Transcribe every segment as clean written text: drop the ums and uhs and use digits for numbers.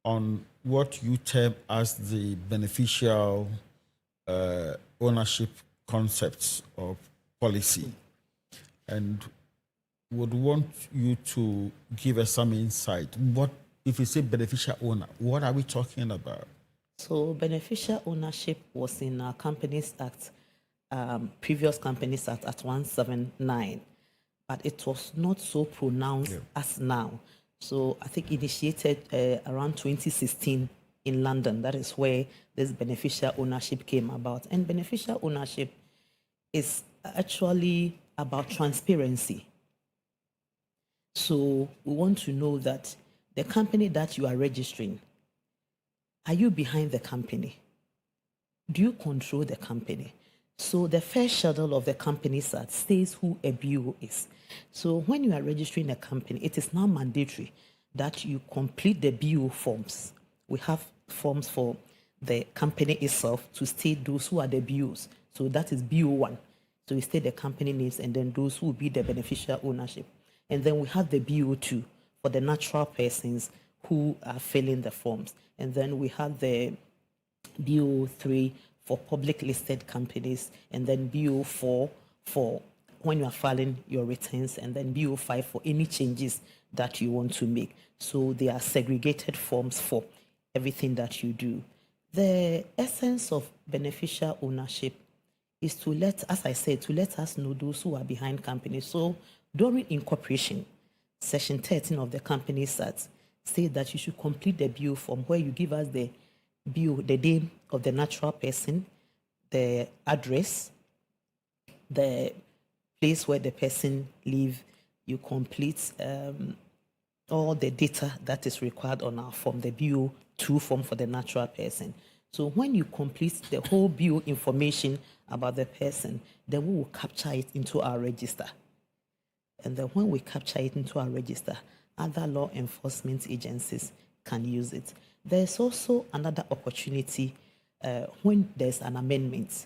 on what you term as the beneficial ownership concepts or policy, and would want you to give us some insight. What, if you say beneficial owner, what are we talking about? So beneficial ownership was in our Companies Act, previous Companies Act at 179, but it was not so pronounced as now. So I think initiated around 2016 in London. That is where this beneficial ownership came about. And beneficial ownership is actually about transparency. So we want to know that the company that you are registering, are you behind the company? Do you control the company? So the first schedule of the Companies Act states who a BO is. So when you are registering a company, it is now mandatory that you complete the BO forms. We have forms for the company itself to state those who are the BOs. So that is BO1. So we state the company names and then those who will be the beneficial ownership. And then we have the BO2 for the natural persons who are filling the forms. And then we have the BO3 for public listed companies, and then BO4 for when you are filing your returns, and then BO5 for any changes that you want to make. So they are segregated forms for everything that you do. The essence of beneficial ownership is to let, as I said, to let us know those who are behind companies. So during incorporation, Section 13 of the Companies Act says that you should complete the BO form where you give us the BO, the name of the natural person, the address, the place where the person lives. You complete all the data that is required on our form, the BO2 form for the natural person. So when you complete the whole BO information about the person, then we will capture it into our register. And then when we capture it into our register, other law enforcement agencies can use it. There's also another opportunity when there's an amendment.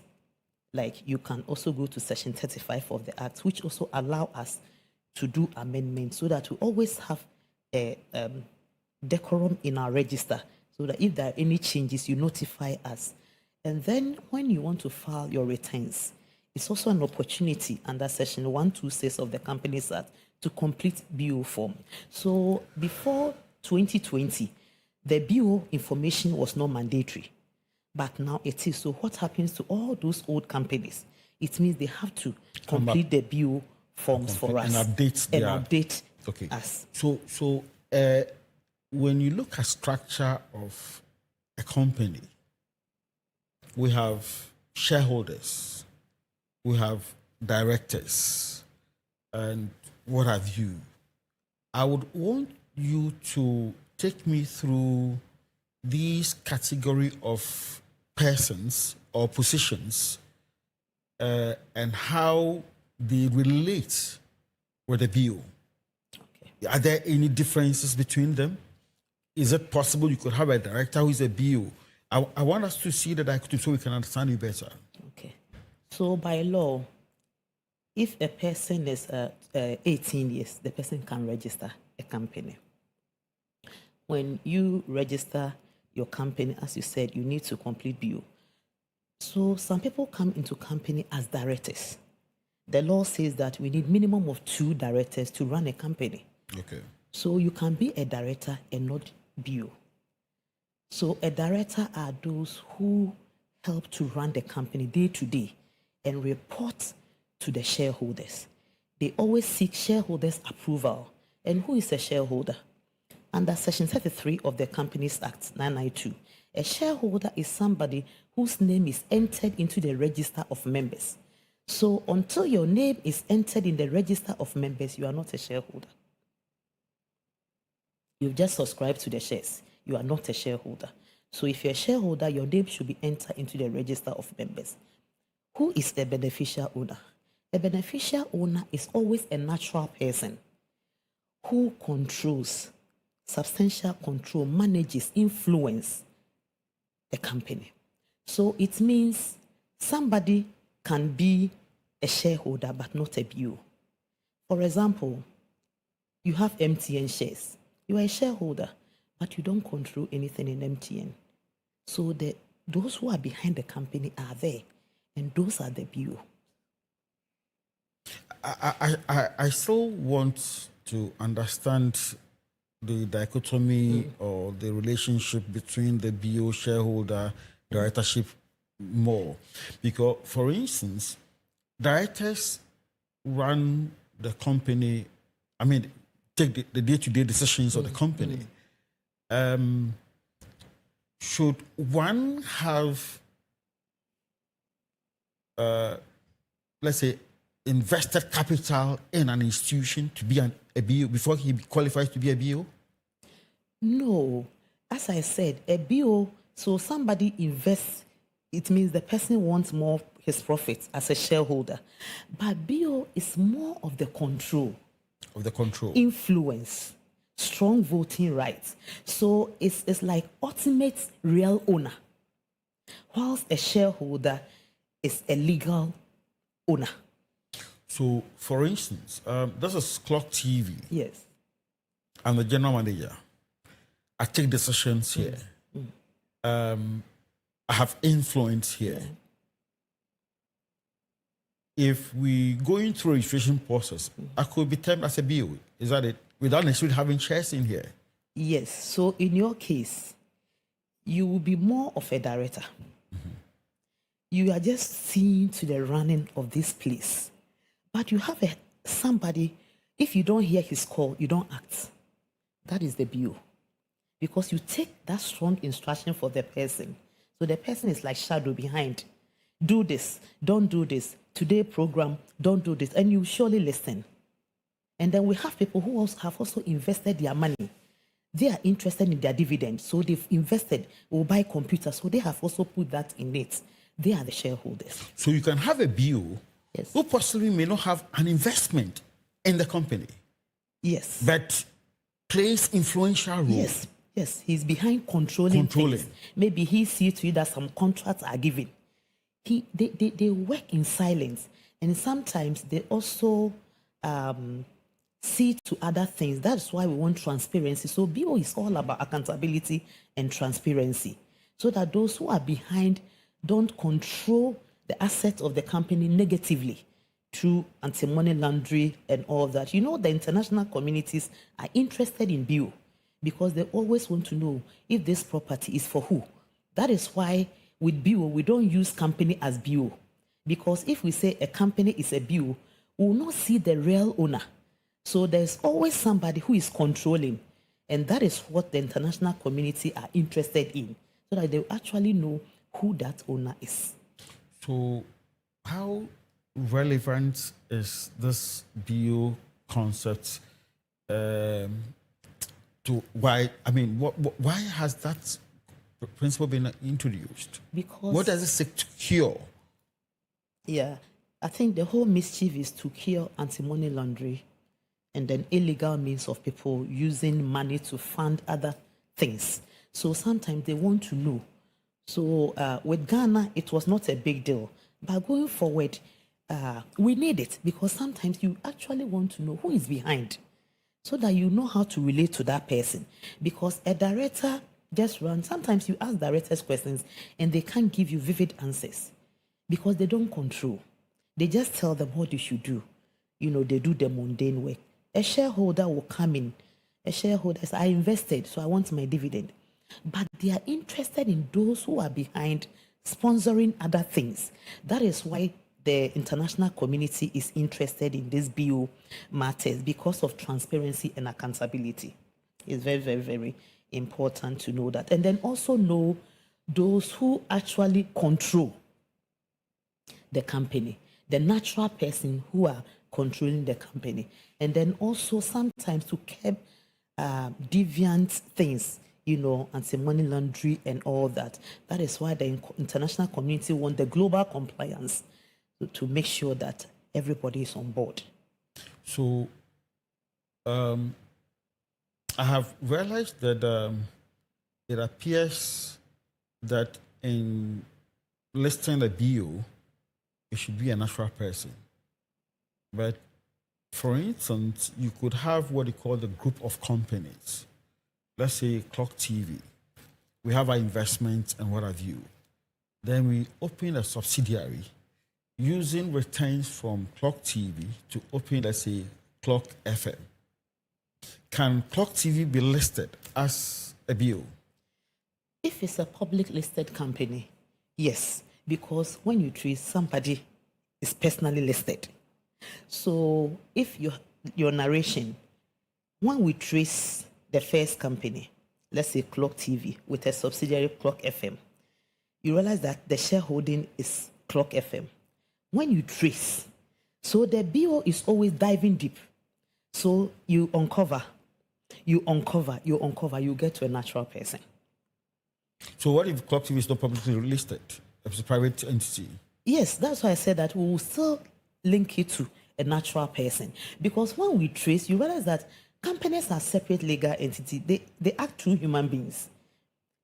Like you can also go to Section 35 of the Act, which also allow us to do amendments so that we always have a decorum in our register, so that if there are any changes, you notify us. And then when you want to file your returns, it's also an opportunity under Section 126 of the Companies Act to complete BO form. So before 2020, the BO information was not mandatory, but now it is. So what happens to all those old companies? It means they have to complete the BO forms for us and update us. So when you look at structure of a company, we have shareholders, we have directors, and what have you. I would want you to take me through these category of persons or positions and how they relate with the BO. Okay. Are there any differences between them? Is it possible you could have a director who is a BO? I want us to see that so we can understand you better. Okay. So by law, if a person is 18 years, the person can register a company. When you register your company, as you said, you need to complete BO. So some people come into company as directors. The law says that we need minimum of 2 directors to run a company. Okay. So you can be a director and not BO. So a director are those who help to run the company day to day and report to the shareholders. They always seek shareholders' approval. And who is a shareholder? Under Section 33 of the Companies Act 992, a shareholder is somebody whose name is entered into the register of members. So until your name is entered in the register of members, you are not a shareholder. You've just subscribed to the shares. You are not a shareholder. So if you're a shareholder, your name should be entered into the register of members. Who is the beneficial owner? A beneficial owner is always a natural person who controls, substantial control, manages, influence a company. So it means somebody can be a shareholder but not a BO. For example, you have MTN shares. You are a shareholder, but you don't control anything in MTN. So those who are behind the company are there, and those are the BO. I still want to understand the dichotomy or the relationship between the BO shareholder directorship more. Because, for instance, directors run the company, I mean, take the day-to-day decisions of the company. Should one have, let's say, invested capital in an institution to be a BO before he qualifies to be a BO? No. As I said, a BO, so somebody invests, it means the person wants more his profits as a shareholder. But BO is more of the control. Of the control. Influence, strong voting rights. So it's like ultimate real owner, whilst a shareholder is a legal owner. So, for instance, this is Clogtv. Yes. I'm the general manager. I take decisions here. I have influence here. If we going through a registration process, I could be termed as a BO. Is that it? Without necessarily having shares in here. Yes. So in your case, you will be more of a director. You are just seeing to the running of this place. But you have somebody, if you don't hear his call, you don't act. That is the BO. Because you take that strong instruction for the person. So the person is like shadow behind. Do this, don't do this. Today program, don't do this. And you surely listen. And then we have people who have also invested their money. They are interested in their dividend. So they've invested, will buy computers. So they have also put that in it. They are the shareholders. So you can have a BO Yes. who possibly may not have an investment in the company. Yes. But plays influential role. Yes. Yes. He's behind controlling. Things. Maybe he sees to you that some contracts are given. They work in silence. And sometimes they also see to other things. That's why we want transparency. So BO is all about accountability and transparency. So that those who are behind don't control the assets of the company negatively through anti-money laundering and all that. You know, the international communities are interested in BO because they always want to know if this property is for who. That is why with BO, we don't use company as BO. Because if we say a company is a BO, we will not see the real owner. So there's always somebody who is controlling. And that is what the international community are interested in. So that they actually know who that owner is. So how relevant is this BO concept to why, I mean, why has that principle been introduced? Because what does it seek to cure? Yeah, I think the whole mischief is to cure anti-money laundering and then illegal means of people using money to fund other things. So sometimes they want to know. So with Ghana, it was not a big deal. But going forward, we need it because sometimes you actually want to know who is behind so that you know how to relate to that person. Because a director just runs. Sometimes you ask directors questions and they can't give you vivid answers because they don't control. They just tell them what you should do. You know, they do the mundane work. A shareholder will come in. A shareholder says, I invested, so I want my dividend. But they are interested in those who are behind sponsoring other things. That is why the international community is interested in these BO matters because of transparency and accountability. It's very, very, very important to know that. And then also know those who actually control the company, the natural person who are controlling the company. And then also sometimes to curb deviant things, you know, anti-money laundering and all that. That is why the international community want the global compliance to make sure that everybody is on board. So I have realized that it appears that in listing a BO, it should be a natural person. But for instance, you could have what you call the group of companies. let's say Clogtv, we have our investments and what have you. Then we open a subsidiary using returns from Clogtv to open, let's say, Clog FM. Can Clogtv be listed as a BO? If it's a public listed company, yes, because when you trace, somebody is personally listed. So if your narration, when we trace the first company, let's say Clogtv with a subsidiary Clog FM, you realize that the shareholding is Clog FM. When you trace, so the BO is always diving deep. So you uncover, you get to a natural person. So what if Clogtv is not publicly listed? It's a private entity. Yes, that's why I said that we will still link it to a natural person. Because when we trace, you realize that companies are separate legal entities. They act through human beings.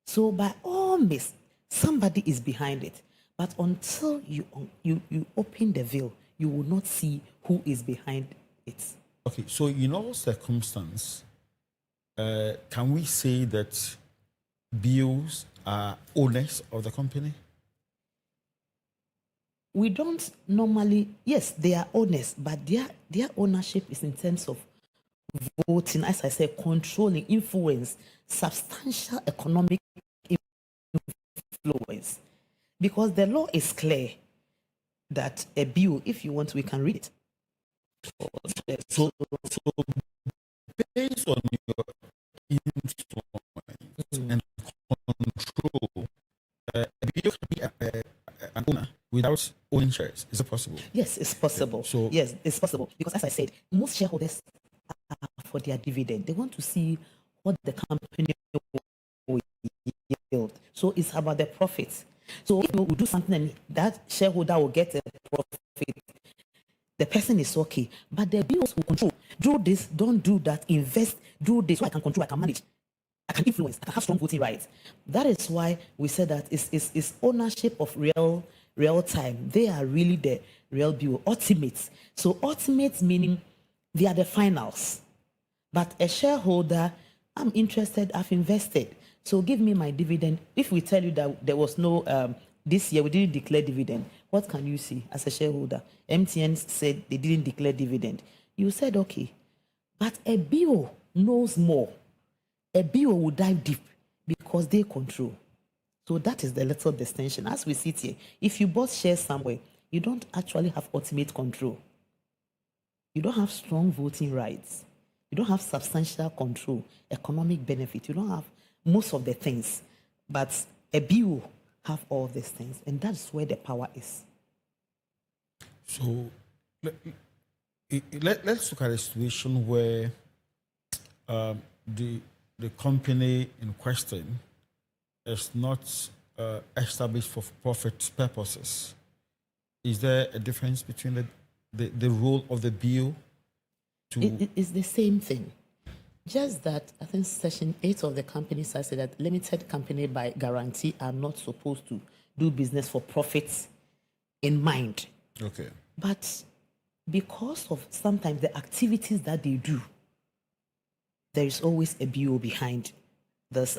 So by all means, somebody is behind it. But until you open the veil, you will not see who is behind it. Okay, so in all circumstances, can we say that BOs are owners of the company? We don't normally, yes, they are owners, but their ownership is in terms of voting, as I said, controlling, influence, substantial economic influence. Because the law is clear that a BO, if you want, we can read it. So based on your influence and control, a BO can be an owner without owning shares. Is it possible? Yes, it's possible. So yes, it's possible. Because as I said, most shareholders are for their dividend. They want to see what the company will yield. So it's about the profits. So if we do something and that shareholder will get a profit, the person is okay. But the BOs will control. Do this, don't do that, invest, do this, so I can control, I can manage, I can influence, I can have strong voting rights. That is why we said that it's ownership of real time. They are really the real BO, ultimates. So ultimates meaning they are the finals. But a shareholder, I'm interested, I've invested. So give me my dividend. If we tell you that there was no, this year we didn't declare dividend, what can you see as a shareholder? MTN said they didn't declare dividend. You said, okay. But a BO knows more. A BO will dive deep because they control. So that is the little distinction. As we sit here, if you bought shares somewhere, you don't actually have ultimate control. You don't have strong voting rights. You don't have substantial control, economic benefit. You don't have most of the things. But a BO have all these things, and that's where the power is. So let's look at a situation where the company in question is not established for profit purposes. Is there a difference between the role of the BO? It is the same thing. Just that I think Section 8 of the Companies Act said that limited company by guarantee are not supposed to do business for profits in mind. Okay. But because of sometimes the activities that they do, there is always a BO behind this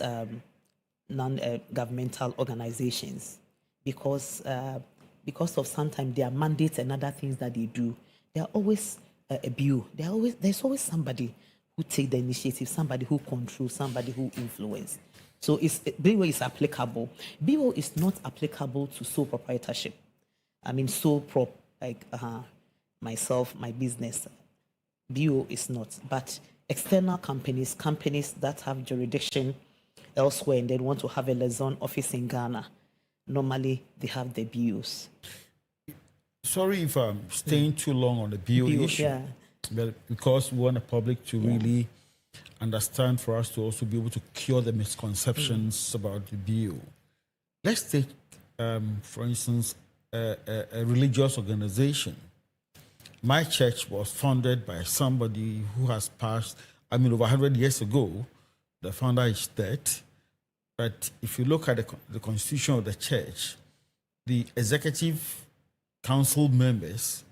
non-governmental organizations. Because of sometimes their mandates and other things that they do, they are always a BO. There's always somebody who take the initiative, somebody who controls, somebody who influence. So BO is applicable. BO is not applicable to sole proprietorship. I mean, sole prop, like myself, my business. BO is not. But external companies that have jurisdiction elsewhere and they want to have a liaison office in Ghana, normally they have the BOs. Sorry if I'm staying too long on the BO issue. Yeah. But because we want the public to really understand, for us to also be able to cure the misconceptions about the BO. Let's take, for instance, a religious organization. My church was founded by somebody who has passed, over 100 years ago. The founder is dead. But if you look at the constitution of the church, the executive council members,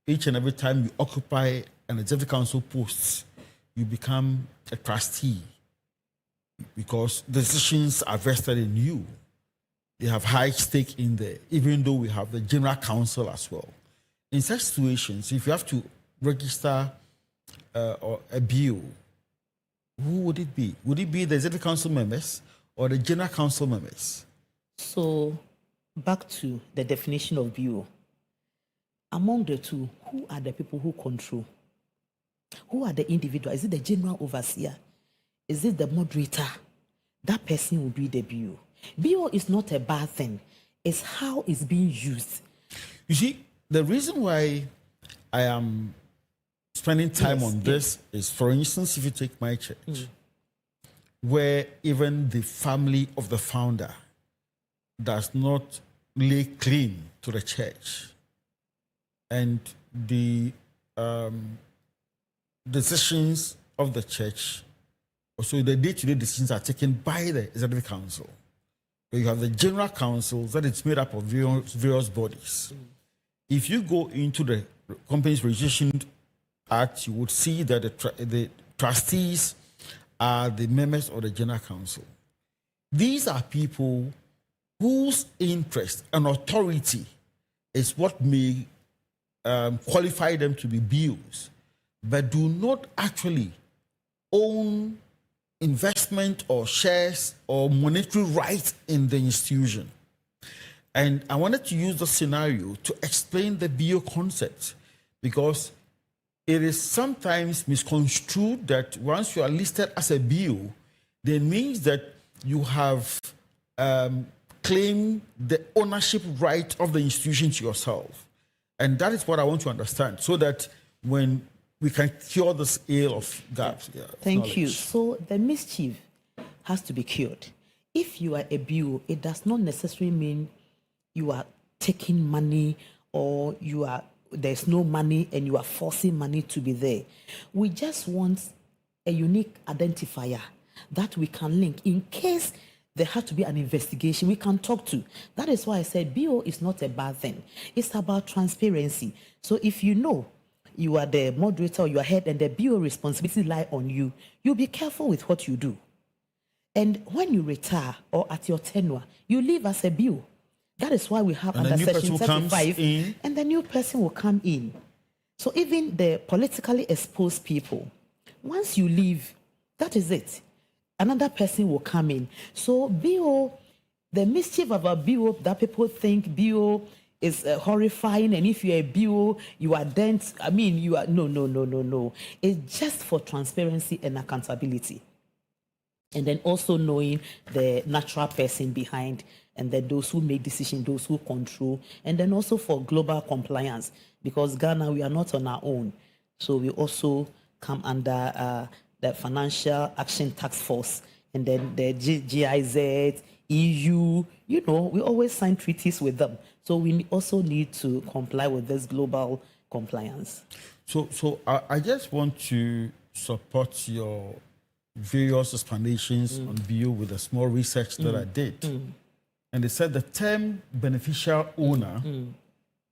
each and every time you occupy an executive council post, you become a trustee because decisions are vested in you. They have high stake in there, even though we have the general council as well. In such situations, if you have to register or a bill, who would it be? Would it be the executive council members or the general council members? So, back to the definition of BO. Among the two, who are the people who control? Who are the individuals? Is it the general overseer? Is it the moderator? That person will be the BO. BO is not a bad thing. It's how it's being used. You see, the reason why I am spending time on this is, for instance, if you take my church, where even the family of the founder does not lay claim to the church, and the decisions of the church, also the day-to-day decisions are taken by the executive council. So you have the general council that is made up of various bodies. If you go into the Companies Registration Act, you would see that the trustees are the members of the general council. These are people whose interest and authority is what may qualify them to be BOs, but do not actually own investment or shares or monetary rights in the institution. And I wanted to use the scenario to explain the BO concept, because it is sometimes misconstrued that once you are listed as a BO, that means that you have claimed the ownership right of the institution to yourself. And that is what I want to understand, so that when we can cure this ill of gaps. Yeah, Thank you. So the mischief has to be cured. If you are a BO, it does not necessarily mean you are taking money or there's no money and you are forcing money to be there. We just want a unique identifier that we can link in case there has to be an investigation we can talk to. That is why I said BO is not a bad thing. It's about transparency. So if you know you are the moderator or you are head and the BO responsibility lie on you, you be careful with what you do. And when you retire or at your tenure, you leave as a BO. That is why we have and under Section 35, and the new person will come in. So even the politically exposed people, once you leave, that is it. Another person will come in. So BO, the mischief of a BO that people think BO is horrifying, and if you're a BO, you are dense. I mean, you are no. It's just for transparency and accountability, and then also knowing the natural person behind, and then those who make decisions, those who control, and then also for global compliance, because Ghana, we are not on our own, so we also come under the Financial Action Task Force, and then the GIZ, EU. You know, we always sign treaties with them. So we also need to comply with this global compliance. So I just want to support your various explanations on BO with a small research that I did. And they said the term beneficial owner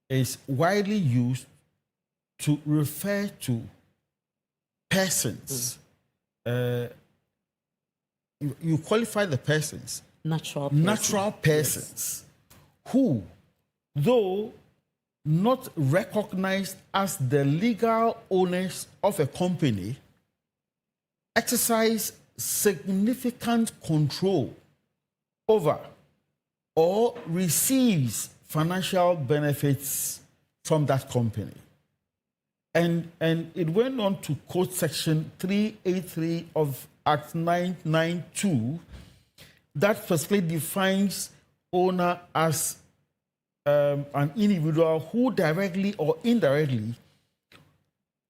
is widely used to refer to persons. You qualify the persons. Natural persons. Yes. Who, though not recognized as the legal owners of a company, exercise significant control over or receives financial benefits from that company. And it went on to quote Section 383 of Act 992 that specifically defines owner as an individual who directly or indirectly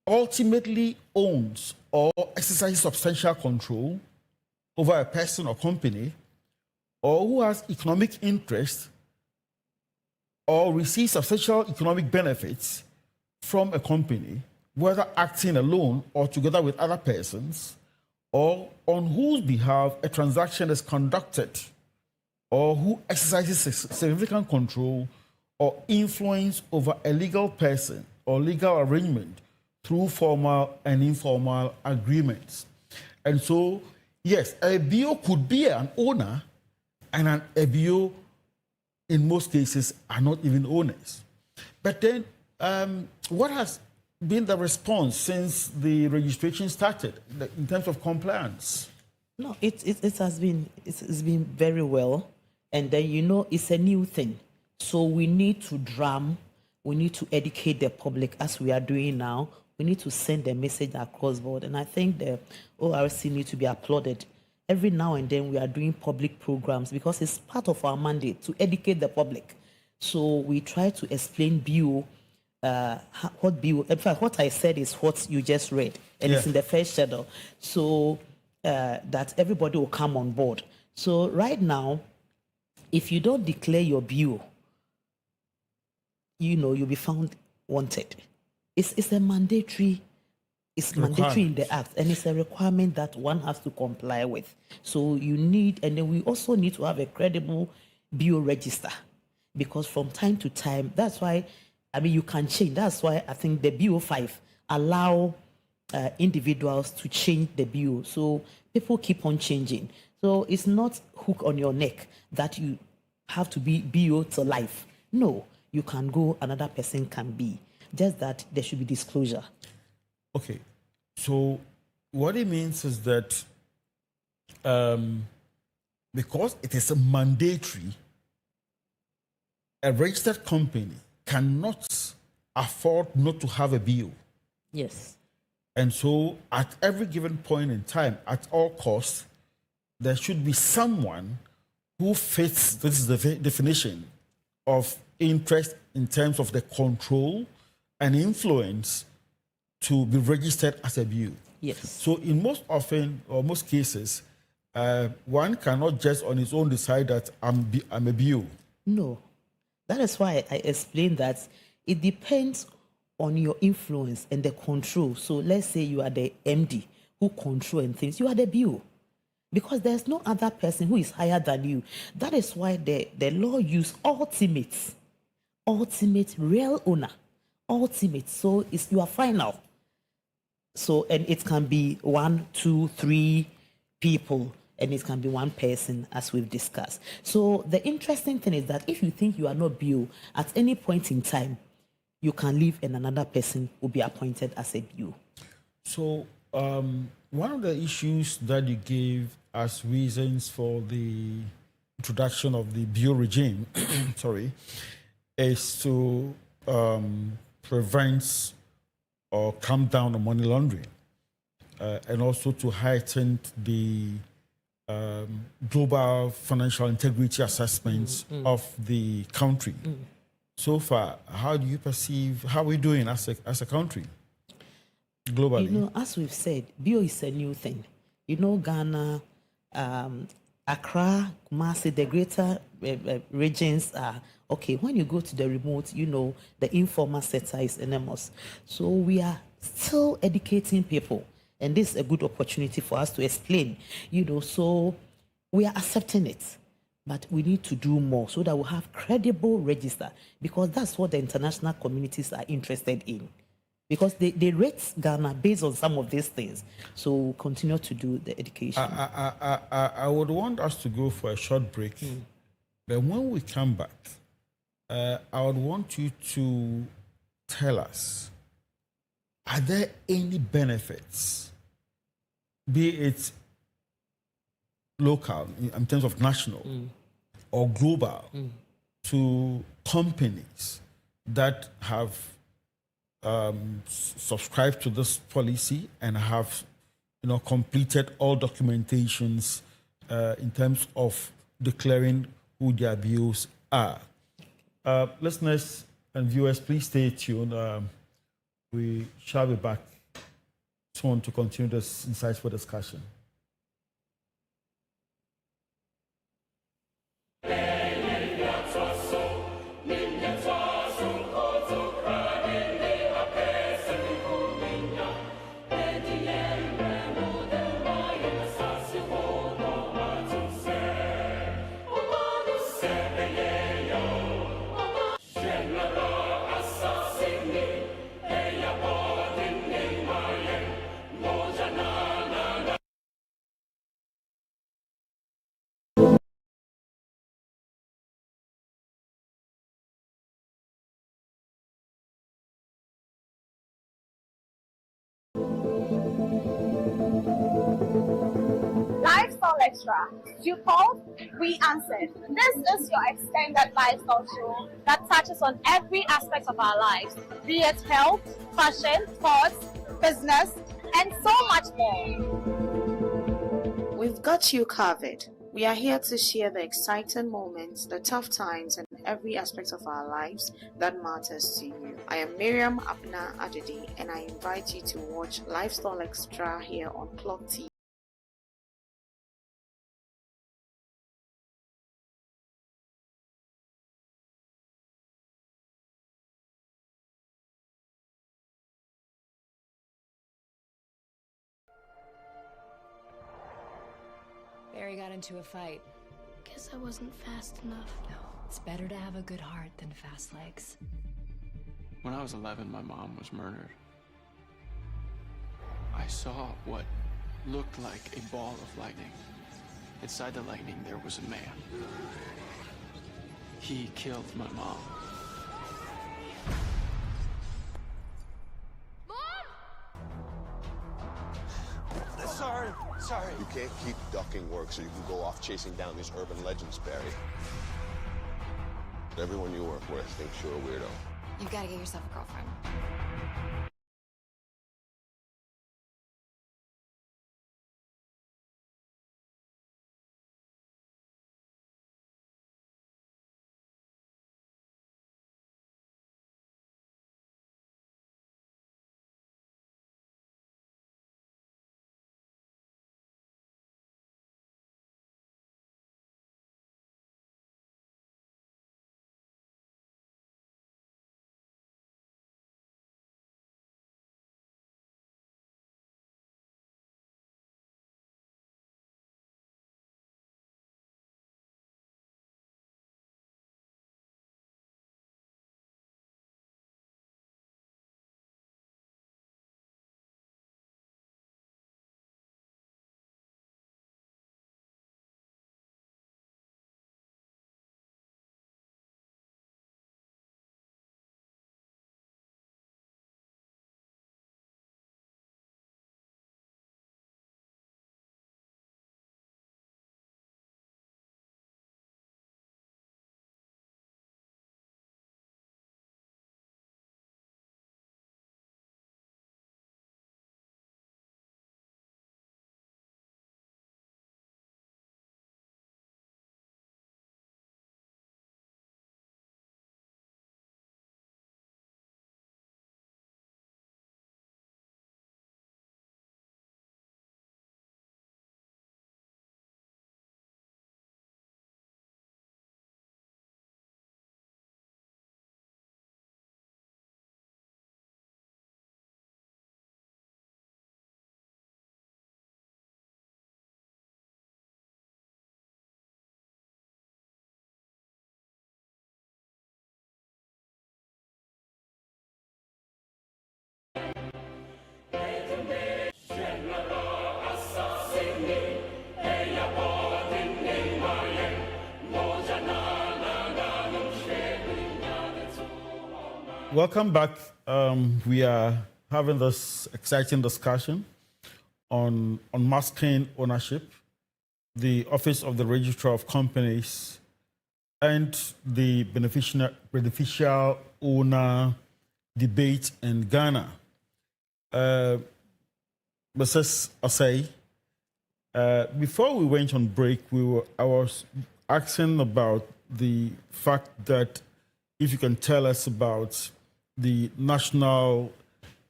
ultimately owns or exercises substantial control over a person or company, or who has economic interest or receives substantial economic benefits from a company, whether acting alone or together with other persons, or on whose behalf a transaction is conducted, or who exercises significant control or influence over a legal person or legal arrangement through formal and informal agreements. And so, yes, a BO could be an owner, and an ABO, in most cases, are not even owners. But then, what has been the response since the registration started in terms of compliance? No, it has been it's been very well, and then it's a new thing, so we need to we need to educate the public as we are doing now. We need to send the message across board, and I think the ORC need to be applauded. Every now and then we are doing public programs because it's part of our mandate to educate the public. So we try to explain BO, what BO. In fact, what I said is what you just read, and it's in the first schedule. So. That everybody will come on board. So right now, if you don't declare your BO, you'll be found wanted. It's a mandatory. It's mandatory in the act, and it's a requirement that one has to comply with. So you need, and then we also need to have a credible BO register, because from time to time, that's why, you can change. That's why I think the BO5 allow individuals to change the BO. So people keep on changing. So it's not hook on your neck that you have to be BO to life. No, you can go, another person can be. Just that there should be disclosure. Okay. So what it means is that because it is a mandatory, a registered company cannot afford not to have a BO. Yes. And so at every given point in time, at all costs, there should be someone who fits, this is the definition of interest in terms of the control and influence to be registered as a BU. Yes. So in most cases, one cannot just on its own decide that I'm a BU. No. That is why I explained that it depends on your influence and the control. So let's say you are the MD who control and things, you are the BO. Because there's no other person who is higher than you. That is why the law use ultimate, real owner, ultimate. So you are final. So, and it can be 1, 2, 3 people, and it can be one person, as we've discussed. So the interesting thing is that if you think you are not BO, at any point in time, you can leave and another person will be appointed as a BO. So one of the issues that you gave as reasons for the introduction of the BO regime, is to prevent or clamp down on money laundering, and also to heighten the global financial integrity assessments of the country. So far, how do you perceive, how are we doing as a country globally? As we've said, BO is a new thing. Ghana, Accra, Kumasi, the greater regions are, okay, when you go to the remote, the informal sector is enormous. So we are still educating people, and this is a good opportunity for us to explain, so we are accepting it. But we need to do more so that we have credible register, because that's what the international communities are interested in. Because they rate Ghana based on some of these things. So we'll continue to do the education. I would want us to go for a short break. But when we come back, I would want you to tell us, are there any benefits, be it local in terms of national or global, to companies that have subscribed to this policy and have completed all documentations in terms of declaring who their BOs are. Listeners and viewers, please stay tuned. We shall be back soon to continue this insightful discussion. Extra. You called, we answered. This is your extended lifestyle show that touches on every aspect of our lives, be it health, fashion, sports, business, and so much more. We've got you covered. We are here to share the exciting moments, the tough times, and every aspect of our lives that matters to you. I am Miriam Abna Adedi, and I invite you to watch Lifestyle Extra here on Clogtv. Barry got into a fight. Guess I wasn't fast enough. No, it's better to have a good heart than fast legs. When I was 11, my mom was murdered. I saw what looked like a ball of lightning. Inside the lightning, there was a man. He killed my mom. Sorry. You can't keep ducking work so you can go off chasing down these urban legends, Barry. Everyone you work with thinks you're a weirdo. You've got to get yourself a girlfriend. Welcome back. We are having this exciting discussion on unmasking ownership, the Office of the Registrar of Companies, and the beneficial owner debate in Ghana. Mrs. Osei, before we went on break, I was asking about the fact that if you can tell us about the national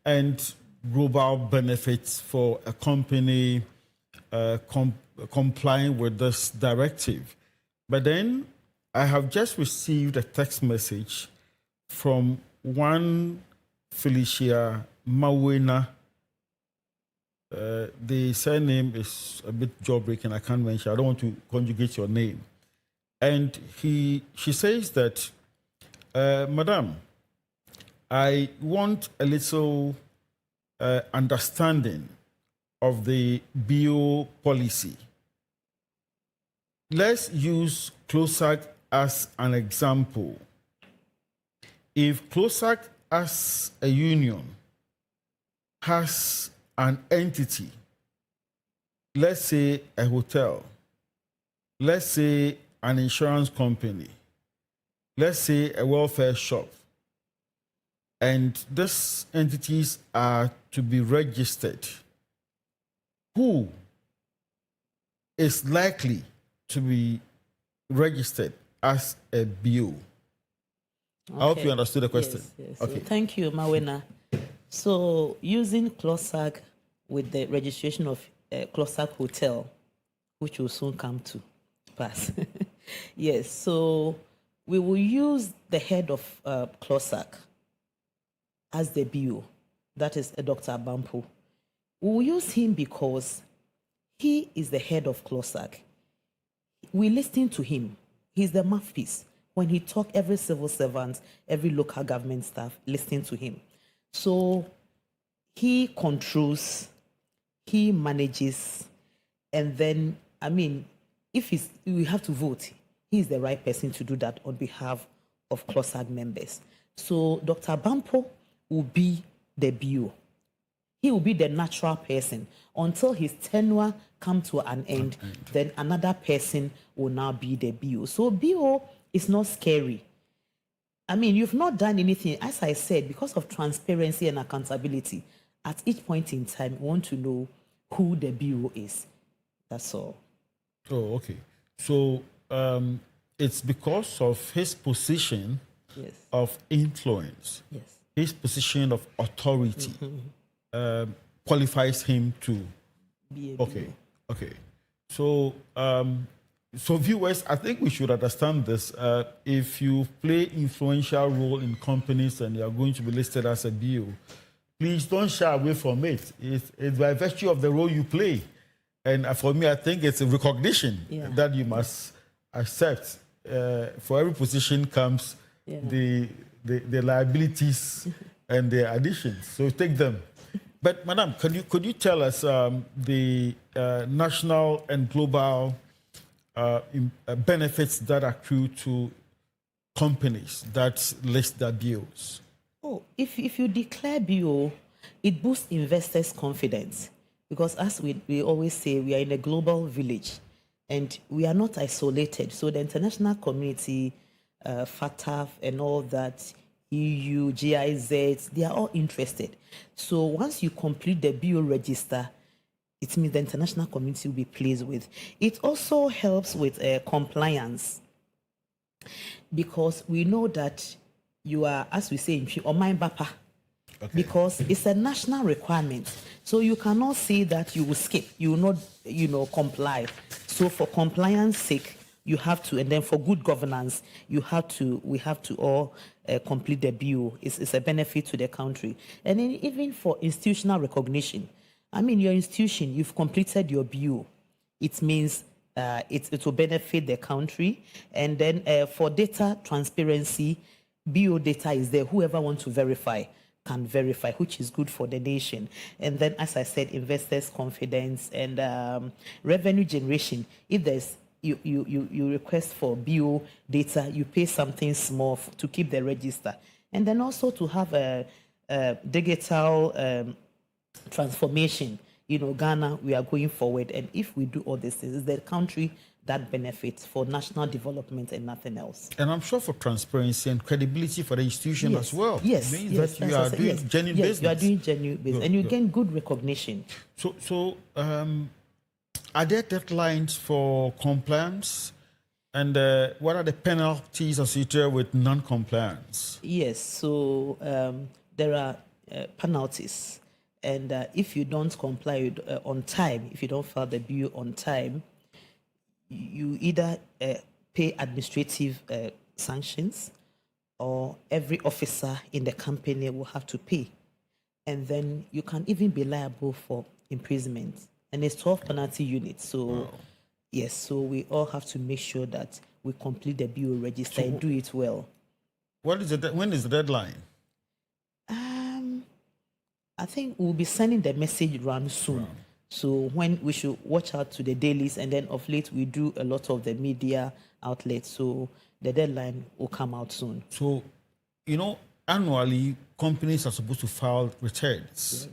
and global benefits for a company complying with this directive. But then I have just received a text message from one Felicia Mawena. The surname is a bit jawbreaking, I can't mention. I don't want to conjugate your name. And she says that, Madam, I want a little understanding of the BO policy. Let's use CLOSAC as an example. If CLOSAC as a union has an entity, let's say a hotel, let's say an insurance company, let's say a welfare shop, and these entities are to be registered, who is likely to be registered as a BO? I hope you understood the question. Yes. Okay. So thank you, Mawena. So using CLOSAG with the registration of CLOSAG Hotel, which will soon come to pass. Yes, so we will use the head of CLOSAG as the BO, that is Dr. Bampo. We will use him because he is the head of CLOSAG. We listen to him. He's the mouthpiece. When he talks, every civil servant, every local government staff listen to him. So he controls, he manages, and then, if we have to vote, he is the right person to do that on behalf of CLOSAG members. So Dr. Bampo will be the BO. He will be the natural person until his tenure comes to an end. Then another person will now be the BO. So BO is not scary. You've not done anything. As I said, because of transparency and accountability, at each point in time, we want to know who the BO is. That's all. Oh, okay. So it's because of his position of influence, his position of authority qualifies him to be a BO. Okay. So, so viewers, I think we should understand this. If you play influential role in companies and you are going to be listed as a BO, please don't shy away from it. It's by virtue of the role you play. And for me, I think it's a recognition that you must accept. For every position comes the liabilities and the additions. So take them. But, Madam, could you tell us the national and global benefits that accrue to companies that list their BOs? Oh, if you declare BO, it boosts investors' confidence. Because as we always say, we are in a global village and we are not isolated. So the international community, FATF and all that, EU, GIZ, they are all interested. So once you complete the BO register, it means the international community will be pleased with. It also helps with compliance because we know that you are, as we say in Oman Bapa, because it's a national requirement. So you cannot say that you will skip, you will not, comply. So for compliance sake, you have to, and then for good governance, we have to all complete the BO. It's a benefit to the country. And then even for institutional recognition, your institution, you've completed your BO. It means it will benefit the country. And then for data transparency, BO data is there. Whoever wants to verify can verify, which is good for the nation. And then, as I said, investors' confidence and revenue generation. If there's you request for BO data, you pay something small to keep the register. And then also to have a digital transformation. Ghana, we are going forward. And if we do all these things, it's the country that benefits for national development and nothing else. And I'm sure for transparency and credibility for the institution as well. Yes. It means that you are doing genuine business. You are doing genuine business. And you gain good recognition. So are there deadlines for compliance? And what are the penalties associated with non-compliance? Yes, so there are penalties. And if you don't comply on time, if you don't file the BO on time, you either pay administrative sanctions or every officer in the company will have to pay. And then you can even be liable for imprisonment. And it's 12 penalty units. So, yes, so we all have to make sure that we complete the BO register and do it well. When is the deadline? I think we'll be sending the message around soon. So when we should watch out to the dailies, and then of late we do a lot of the media outlets. So the deadline will come out soon. So, annually companies are supposed to file returns.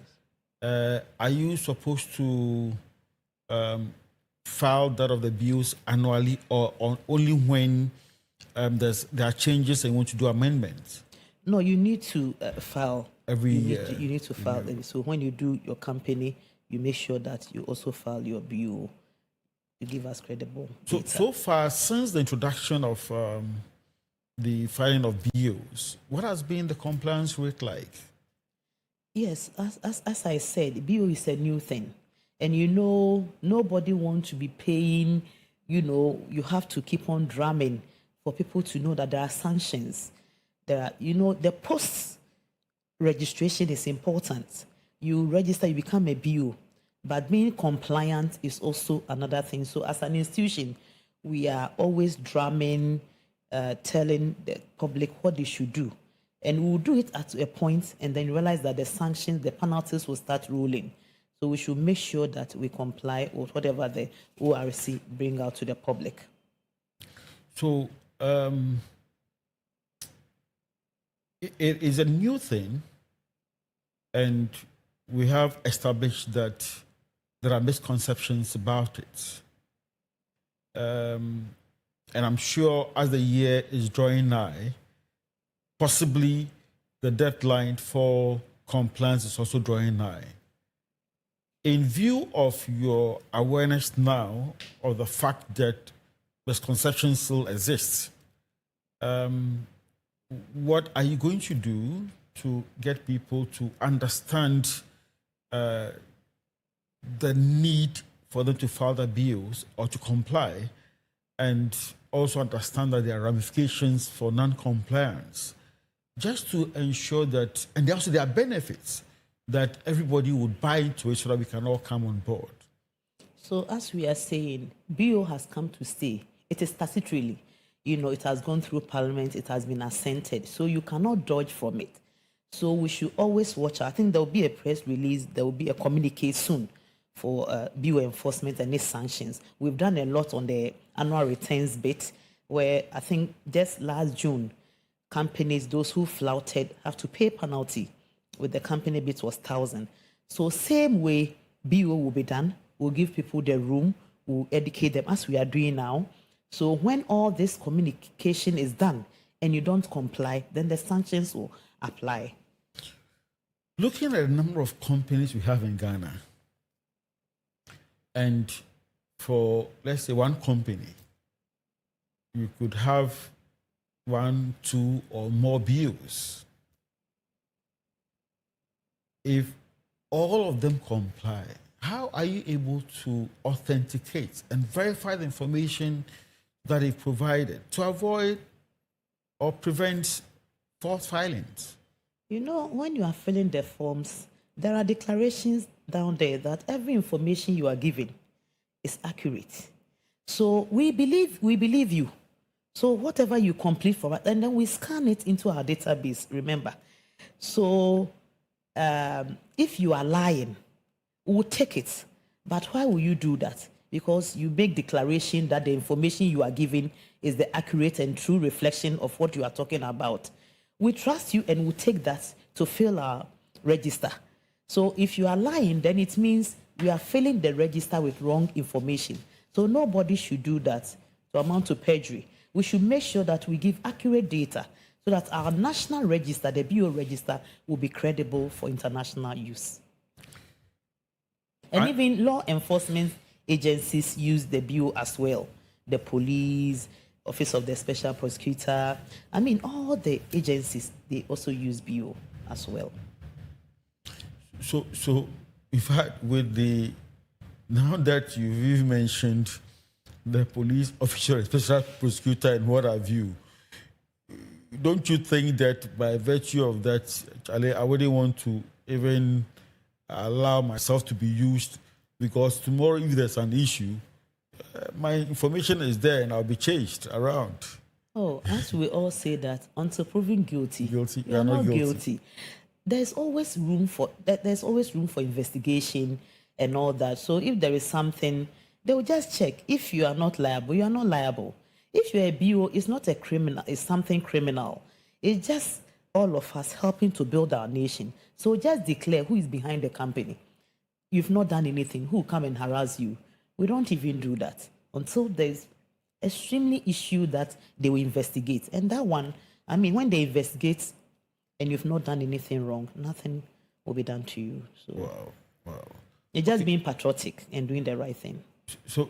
Are you supposed to file that of the bills annually, or only when there are changes and you want to do amendments? No, you need to file Every you year. You need to file. So when you do your company, you make sure that you also file your bill. You give us credible data. So far, since the introduction of the filing of bills, what has been the compliance rate like? Yes, as I said, BO is a new thing. And nobody wants to be paying, you have to keep on drumming for people to know that there are sanctions. There are, the post registration is important. You register, you become a BO. But being compliant is also another thing. So as an institution, we are always drumming, telling the public what they should do. And we'll do it at a point and then realize that the sanctions, the penalties will start ruling. So we should make sure that we comply with whatever the ORC bring out to the public. So it is a new thing, and we have established that there are misconceptions about it. And I'm sure as the year is drawing nigh, possibly the deadline for compliance is also drawing nigh. In view of your awareness now of the fact that misconceptions still exist, what are you going to do to get people to understand the need for them to file their bills or to comply, and also understand that there are ramifications for non-compliance, just to ensure that, and also there are benefits that everybody would buy into it so that we can all come on board? So as we are saying, BO has come to stay. It is statutorily. It has gone through Parliament. It has been assented. So you cannot dodge from it. So we should always watch. I think there will be a press release. There will be a communique soon for BO enforcement and its sanctions. We've done a lot on the annual returns bit, where I think just last June, companies, those who flouted, have to pay penalty. With the company bit was 1,000. So same way BO will be done. We'll give people the room. We'll educate them as we are doing now. So when all this communication is done and you don't comply, then the sanctions will apply. Looking at the number of companies we have in Ghana, and for, let's say, one company, you could have 1, 2, or more BOs. If all of them comply, how are you able to authenticate and verify the information that they've provided to avoid or prevent false filings? When you are filling the forms, there are declarations down there that every information you are giving is accurate. So we believe you. So whatever you complete for us, and then we scan it into our database, remember. So if you are lying, we'll take it. But why will you do that? Because you make declaration that the information you are giving is the accurate and true reflection of what you are talking about. We trust you and we'll take that to fill our register. So if you are lying, then it means we are filling the register with wrong information. So nobody should do that to amount to perjury. We should make sure that we give accurate data so that our national register, the BO register, will be credible for international use. And even law enforcement agencies use the BO as well. The police, Office of the Special Prosecutor, all the agencies, they also use BO as well. So in fact, now that you've mentioned the police officer, special prosecutor, and what have you, don't you think that by virtue of that, I wouldn't want to even allow myself to be used, because tomorrow if there's an issue, my information is there and I'll be chased around. Oh, as we all say that, until proven guilty, you are not guilty. There's always room for investigation and all that. So if there is something, they will just check. If you are not liable, you are not liable. If you're a BO, it's not a criminal, it's something criminal. It's just all of us helping to build our nation. So just declare who is behind the company. You've not done anything. Who will come and harass you? We don't even do that until there's extremely issue that they will investigate. And that one, I mean, when they investigate and you've not done anything wrong, nothing will be done to you. So Wow. it's just being patriotic and doing the right thing. So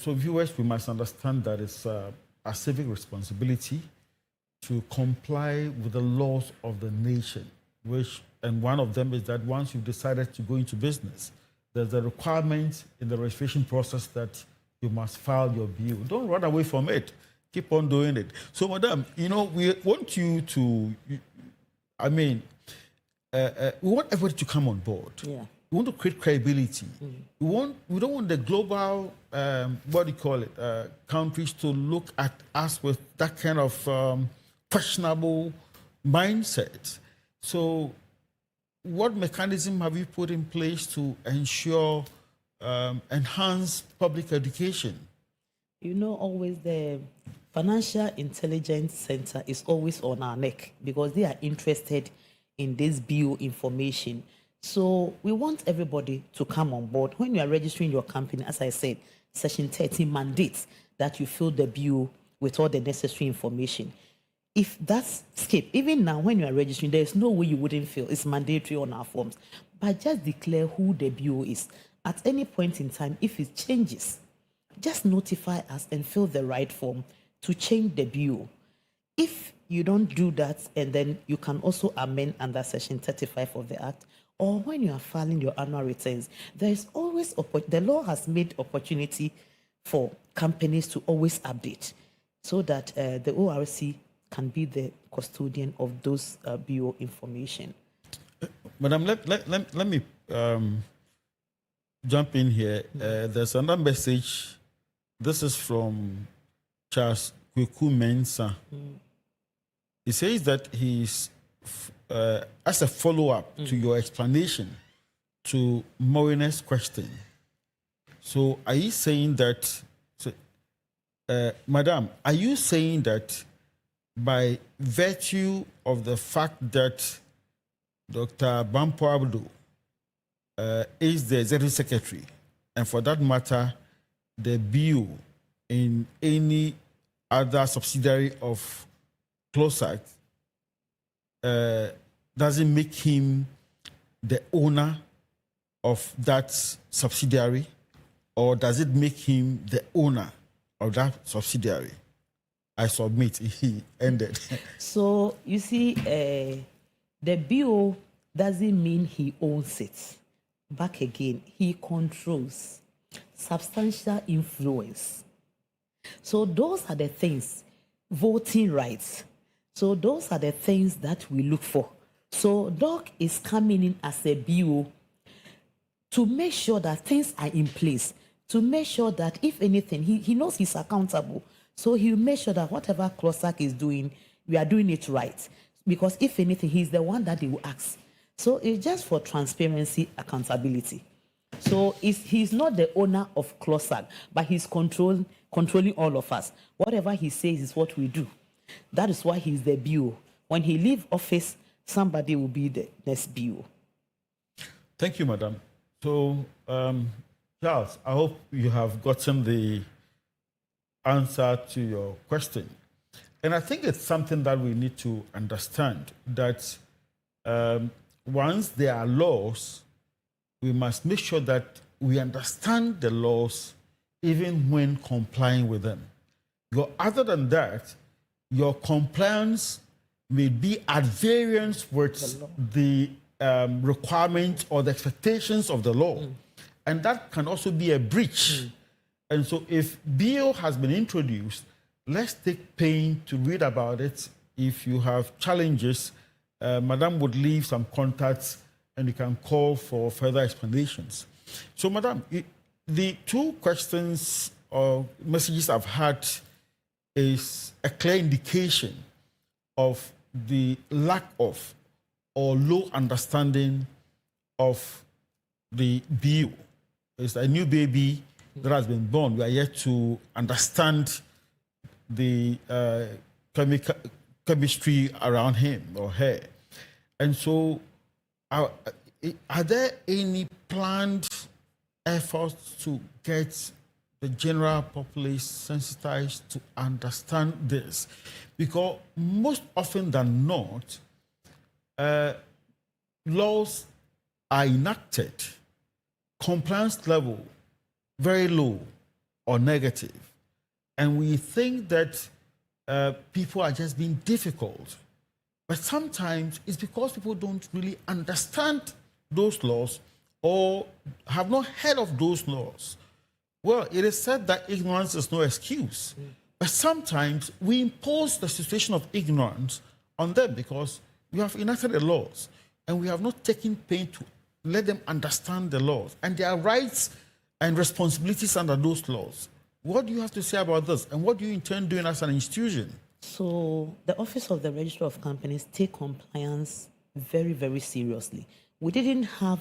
viewers, we must understand that it's a civic responsibility to comply with the laws of the nation, and one of them is that once you've decided to go into business, there's a requirement in the registration process that you must file your bill. Don't run away from it. Keep on doing it. So, madam, we want you to, we want everybody to come on board. Yeah. We want to create credibility. We don't want the global, countries to look at us with that kind of questionable mindset. So, what mechanism have you put in place to ensure enhanced public education? Always the Financial Intelligence Center is always on our neck because they are interested in this bio information. So we want everybody to come on board. When you are registering your company, as I said, Section 30 mandates that you fill the bio with all the necessary information. If that's skipped, even now when you are registering, there's no way you wouldn't fill. It's mandatory on our forms. But just declare who the bio is. At any point in time, if it changes, just notify us and fill the right form to change the bio. If you don't do that, and then you can also amend under Section 35 of the Act, or when you are filing your annual returns, there is always, the law has made opportunity for companies to always update so that the ORC can be the custodian of those bio information. Madam, let me jump in here. There's another message. This is from Charles Kweku Mensah. He says that he's, as a follow-up to your explanation to Maureen's question. So are you saying that, Madam, are you saying that by virtue of the fact that Dr. Bampo Abdu is the executive secretary, and for that matter, the BU in any other subsidiary of Clogtv doesn't make him the owner of that subsidiary, or does it make him the owner of that subsidiary? I submit he ended. So you see, the BO doesn't mean he owns it. Back again, he controls substantial influence. So those are the things, voting rights. So those are the things that we look for. So Doc is coming in as a BO to make sure that things are in place, to make sure that if anything, he knows he's accountable. So he'll make sure that whatever Clogtv is doing, we are doing it right. Because if anything, he's the one that they will ask. So it's just for transparency, accountability. So he's not the owner of Clogtv, but he's controlling all of us. Whatever he says is what we do. That is why he's the BO. When he leaves office, somebody will be the next BO. Thank you, Madam. So, Charles, I hope you have gotten the answer to your question. And I think it's something that we need to understand, that once there are laws, we must make sure that we understand the laws even when complying with them. Because other than that, your compliance may be at variance with the requirements or the expectations of the law. And that can also be a breach. And so if BO has been introduced, let's take pain to read about it. If you have challenges, Madam would leave some contacts and you can call for further explanations. So, Madam, the two questions or messages I've had is a clear indication of the lack of or low understanding of the BO. It's a new baby that has been born. We are yet to understand the chemistry around him or her. And so, are there any planned efforts to get the general populace sensitized to understand this? Because most often than not, laws are enacted, compliance level very low or negative, and we think that people are just being difficult. But sometimes it's because people don't really understand those laws or have not heard of those laws. Well, it is said that ignorance is no excuse. But sometimes we impose the situation of ignorance on them because we have enacted the laws and we have not taken pain to let them understand the laws and their rights and responsibilities under those laws. What do you have to say about this? And what do you intend doing as an institution? So the Office of the Registrar of Companies take compliance very, very seriously. We didn't have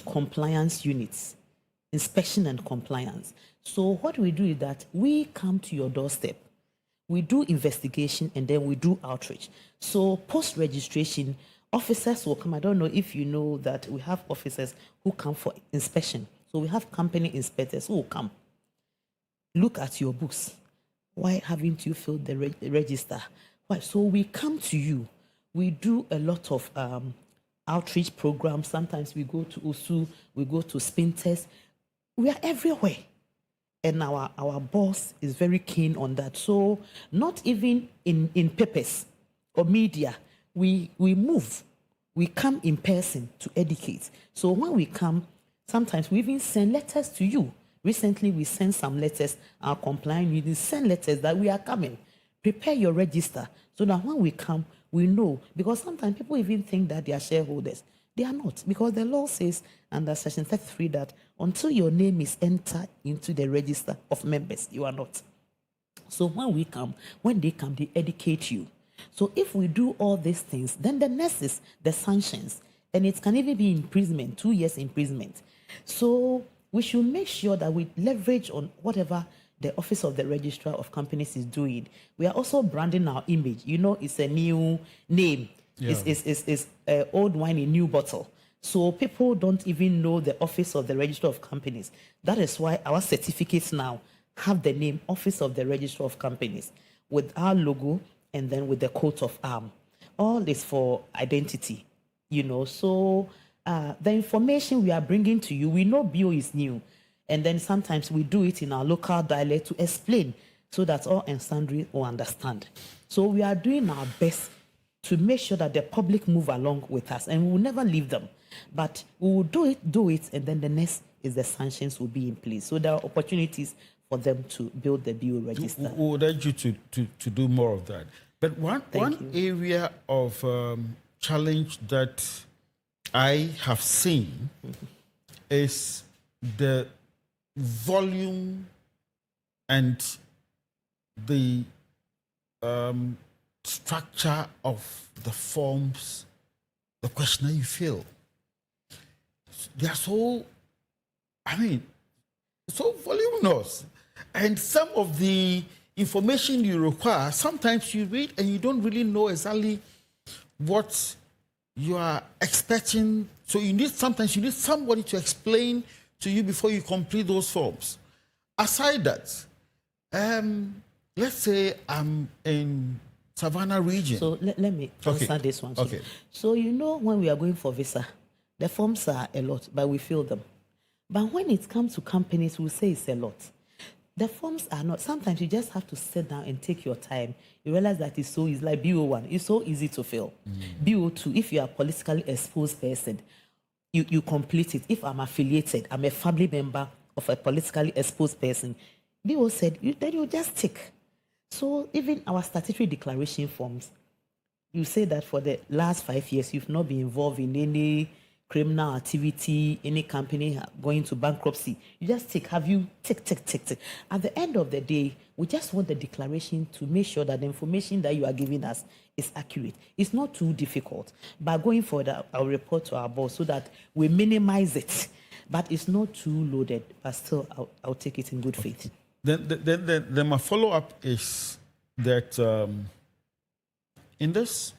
compliance units, inspection and compliance. So what we do is that we come to your doorstep, we do investigation, and then we do outreach. So post-registration, officers will come. I don't know if you know that we have officers who come for inspection. So we have company inspectors who will come, look at your books. Why haven't you filled the register? Why? So we come to you. We do a lot of outreach programs. Sometimes we go to USU, we go to Spinters. We are everywhere. And our boss is very keen on that. So not even in papers or media, we move. We come in person to educate. So when we come, sometimes we even send letters to you. Recently, we sent some letters, our compliance units send letters that we are coming. Prepare your register so that when we come, we know. Because sometimes people even think that they are shareholders. They are not. Because the law says under Section 33 that until your name is entered into the register of members, you are not. So when they come, they educate you. So if we do all these things, then the next is the sanctions. And it can even be imprisonment, 2 years imprisonment. So we should make sure that we leverage on whatever the Office of the Registrar of Companies is doing. We are also branding our image. You know, it's a new name. Yeah. It's old wine in new bottle. So people don't even know the Office of the Registrar of Companies. That is why our certificates now have the name Office of the Registrar of Companies with our logo and then with the coat of arms. All is for identity, you know. So the information we are bringing to you, we know BO is new. And then sometimes we do it in our local dialect to explain so that all and sundry will understand. So we are doing our best to make sure that the public move along with us, and we will never leave them. But we will do it, and then the next is the sanctions will be in place. So there are opportunities for them to build the BO register. We would urge you to do more of that. But one area of challenge that I have seen is the volume and the structure of the forms, the questionnaire you fill. They are so voluminous. And some of the information you require, sometimes you read and you don't really know exactly what you are expecting. So sometimes you need somebody to explain to you before you complete those forms. Aside that, let's say I'm in Savannah region. So let me answer this one. Okay. So you know when we are going for visa, the forms are a lot, but we fill them. But when it comes to companies, we say it's a lot. The forms are not. Sometimes you just have to sit down and take your time. You realize that it's so easy. Like BO1, it's so easy to fill. BO2, if you are a politically exposed person, you complete it. If I'm affiliated, I'm a family member of a politically exposed person, BO said, then you just tick. So even our statutory declaration forms, you say that for the last 5 years, you've not been involved in any criminal activity, any company going to bankruptcy. You just tick. Have you tick. At the end of the day, we just want the declaration to make sure that the information that you are giving us is accurate. It's not too difficult. By going for that, I'll report to our boss so that we minimize it. But it's not too loaded. But still, I'll take it in good faith. Then my follow-up is that in this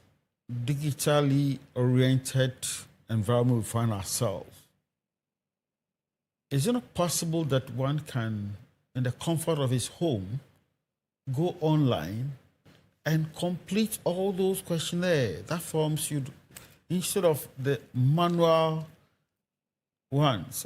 digitally oriented environment we find ourselves, is it not possible that one can, in the comfort of his home, go online and complete all those questionnaires, that forms you, instead of the manual ones?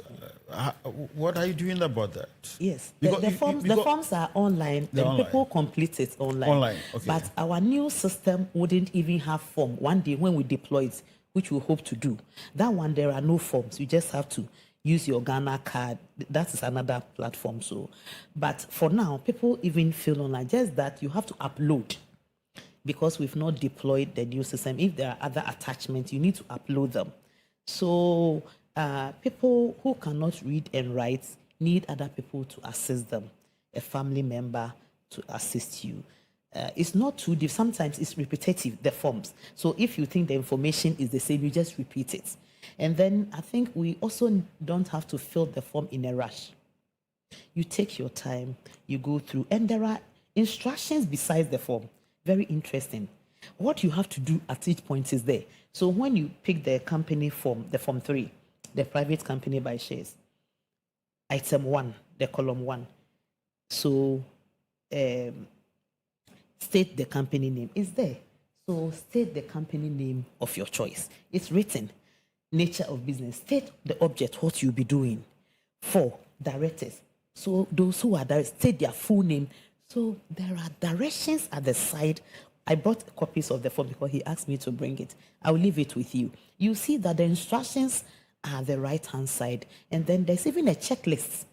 What are you doing about that? Yes, Because the forms are online, They're and online. people complete it online. Online, okay. But our new system wouldn't even have form. One day when we deploy it, which we hope to do, that one there are no forms. You just have to use your Ghana card. That is another platform. So, but for now, people even feel online. Just that you have to upload, because we've not deployed the new system. If there are other attachments, you need to upload them. So people who cannot read and write need other people to assist them, a family member to assist you. It's not too deep. Sometimes it's repetitive, the forms. So if you think the information is the same, you just repeat it. And then I think we also don't have to fill the form in a rush. You take your time, you go through, and there are instructions besides the form. Very interesting. What you have to do at each point is there. So when you pick the company form, the form 3, the private company by shares, item 1, the column 1. So state the company name is there. So state the company name of your choice. It's written. Nature of business. State the object, what you'll be doing. 4, directors. So those who are directors, state their full name. So there are directions at the side. I brought copies of the form because he asked me to bring it. I'll leave it with you. You see that the instructions are the right-hand side. And then there's even a checklist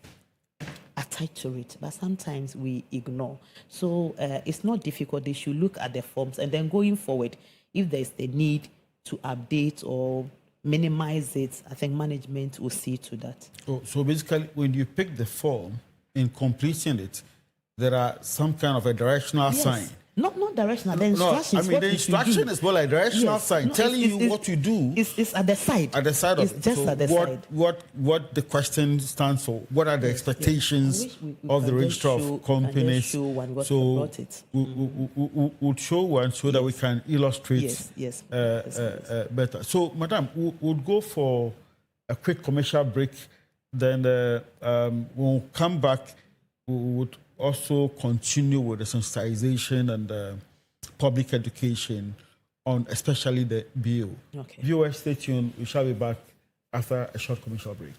attached to it, but sometimes we ignore. So it's not difficult. They should look at the forms, and then going forward, if there's the need to update or minimize it, I think management will see to that. So basically, when you pick the form, in completing it, there are some kind of a directional sign. Not directional. The instructions. I mean, the instruction is more like directional sign, telling you what you do. It's at the side. At the side of it's it. just So at the side. What the question stands for? What are the expectations we of the can register just of companies? show one what So brought it. we'll show one so that we can illustrate Yes. better. So, Madam, we'll go for a quick commercial break. Then when we come back, we would also continue with the sensitization and public education on especially the bill. Okay. Viewers, stay tuned. We shall be back after a short commercial break.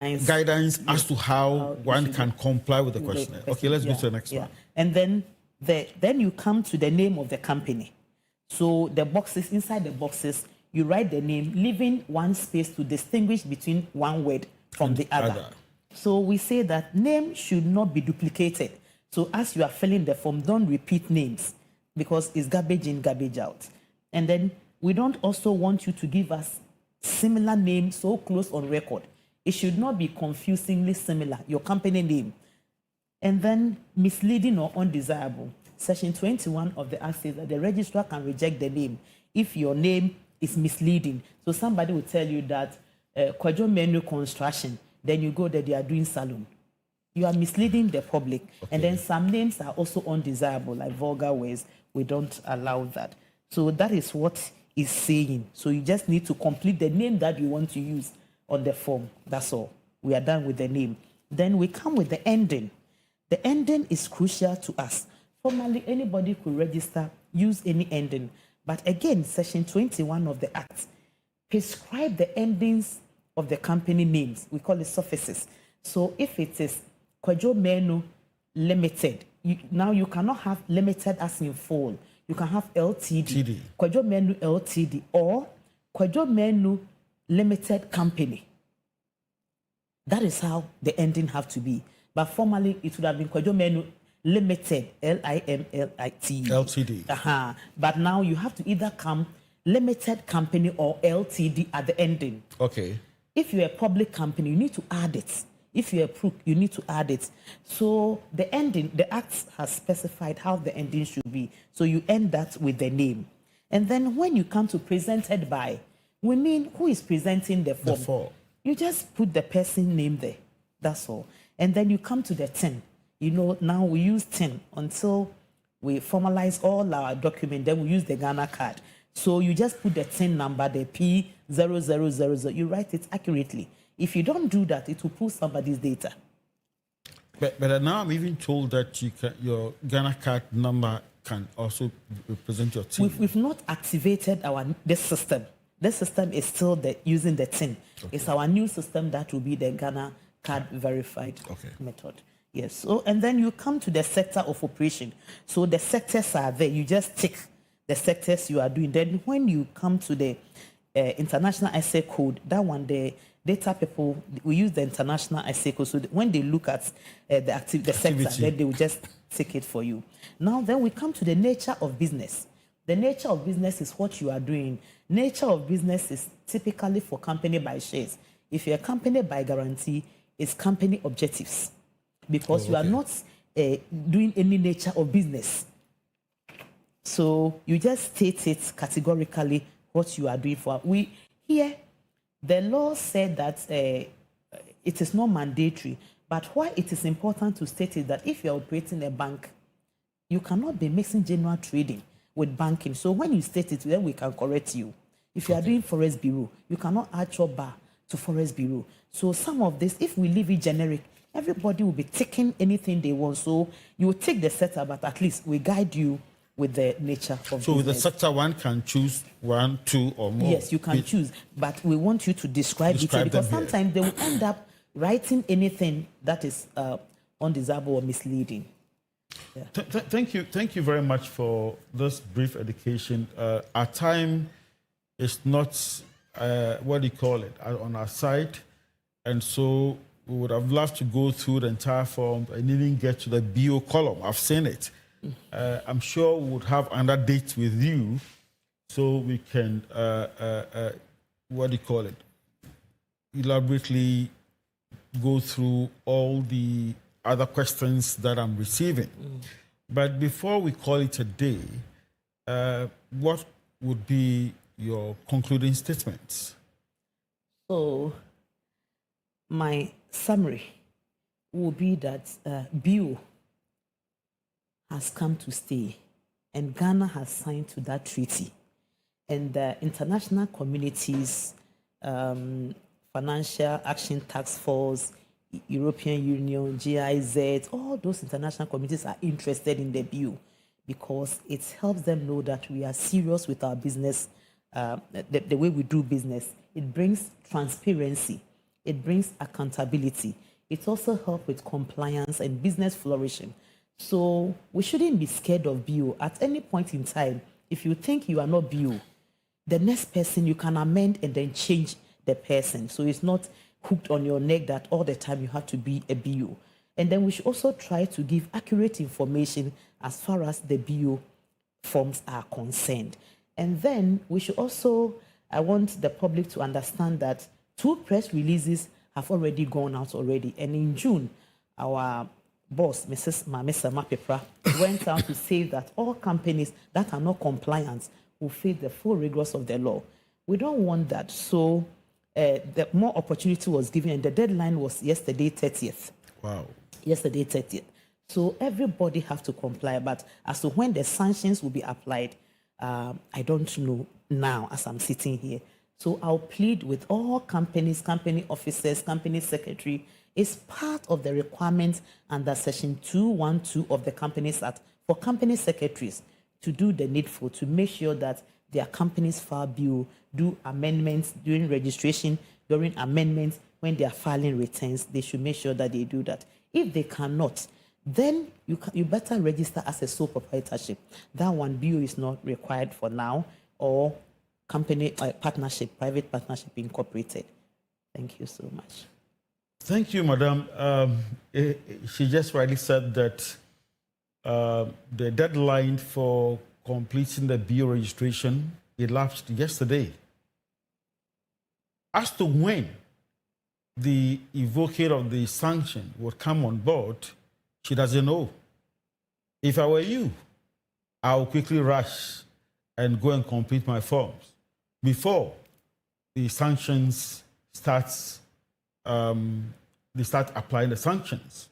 guidance as to how you one should can comply with the do questionnaire. the Okay, let's go yeah, to the next yeah. one. And then you come to the name of the company. So the boxes, inside the boxes, you write the name, leaving one space to distinguish between one word from the other. So we say that name should not be duplicated. So as you are filling the form, don't repeat names because it's garbage in, garbage out. And then we don't also want you to give us similar names so close on record. It should not be confusingly similar, your company name. And then misleading or undesirable. Section 21 of the Act says that the registrar can reject the name if your name is misleading. So somebody will tell you that Kwajo Menu Construction, then you go there, they are doing salon. You are misleading the public. Okay. And then some names are also undesirable, like vulgar words. We don't allow that. So that is what it's saying. So you just need to complete the name that you want to use on the form. That's all. We are done with the name. Then we come with the ending. The ending is crucial to us. Formally, anybody could register, use any ending. But again, Section 21 of the Act prescribe the endings of the company names. We call it suffixes. So if it is Kwajo Menu Limited, now you cannot have limited as in full. You can have LTD, Kwajo Menu LTD, or Kwajo Menu Limited Company. That is how the ending have to be. But formally, it would have been Kwajo Menu Limited, LIMLIT. LTD. But now you have to either come Limited Company or LTD at the ending. Okay. If you're a public company, you need to add it. If you're a crook, you need to add it. So the ending, the Act has specified how the ending should be. So you end that with the name. And then when you come to presented by, we mean who is presenting the form. You just put the person name there. That's all. And then you come to the 10. You know, now we use 10 until we formalize all our documents. Then we use the Ghana card. So you just put the 10 number, the P0000. You write it accurately. If you don't do that, it will pull somebody's data. But now I'm even told that your Ghana card number can also represent your team. We've not activated this system. This system is still using the 10. Okay. It's our new system that will be the Ghana card verified method. Yes. So, and then you come to the sector of operation. So the sectors are there. You just tick the sectors you are doing. Then when you come to the international ISA code, that one, the data people, we use the international ISA code. So when they look at the sector, then they will just tick it for you. Now, then we come to the nature of business. The nature of business is what you are doing. Nature of business is typically for company by shares. If you're a company by guarantee, it's company objectives. Because you are not doing any nature of business. So you just state it categorically what you are doing for. Here, the law said that it is not mandatory, but why it is important to state is that if you're operating a bank, you cannot be mixing general trading with banking. So when you state it, then we can correct you. If you are doing forest bureau, you cannot add your bar to forest bureau. So some of this, if we leave it generic, everybody will be taking anything they want. So you will take the sector, but at least we guide you with the nature of business. So with the sector, one can choose 1, 2, or more. Yes, you can choose, but we want you to describe it because sometimes they will end up writing anything that is undesirable or misleading. Yeah. Thank you very much for this brief education. Our time is not, what do you call it, on our side. And so we would have loved to go through the entire form and even get to the BO column. I've seen it. I'm sure we would have another date with you so we can, what do you call it, elaborately go through all the other questions that I'm receiving. But before we call it a day, what would be your concluding statements? So, my summary will be that BO has come to stay, and Ghana has signed to that treaty. And the international communities, Financial Action Task Force, European Union, GIZ, all those international communities are interested in the BO because it helps them know that we are serious with our business, the way we do business. It brings transparency. It brings accountability. It also helps with compliance and business flourishing. So we shouldn't be scared of BO. At any point in time, if you think you are not BO, the next person you can amend and then change the person. So it's not hooked on your neck that all the time you have to be a BO. And then we should also try to give accurate information as far as the BO forms are concerned. And then we should also, I want the public to understand that 2 press releases have already gone out already. And in June, our boss, Mrs. Mamesa Mapepra, went out to say that all companies that are not compliant will face the full rigors of the law. We don't want that. So the more opportunity was given, and the deadline was yesterday, 30th. Wow. Yesterday, 30th. So everybody have to comply. But as to when the sanctions will be applied, I don't know now as I'm sitting here. So I'll plead with all companies, company officers, company secretary. It's part of the requirements under Section 212 of the Companies Act for company secretaries to do the needful, to make sure that their companies file bill, do amendments during registration, during amendments, when they are filing returns. They should make sure that they do that. If they cannot, then you better register as a sole proprietorship. That one, BO is not required for now, or company partnership, private partnership incorporated. Thank you so much. Thank you, Madam. She just rightly said that the deadline for completing the BO registration elapsed yesterday. As to when the evoking of the sanction would come on board, she doesn't know. If I were you, I would quickly rush and go and complete my forms before the sanctions starts. They start applying the sanctions.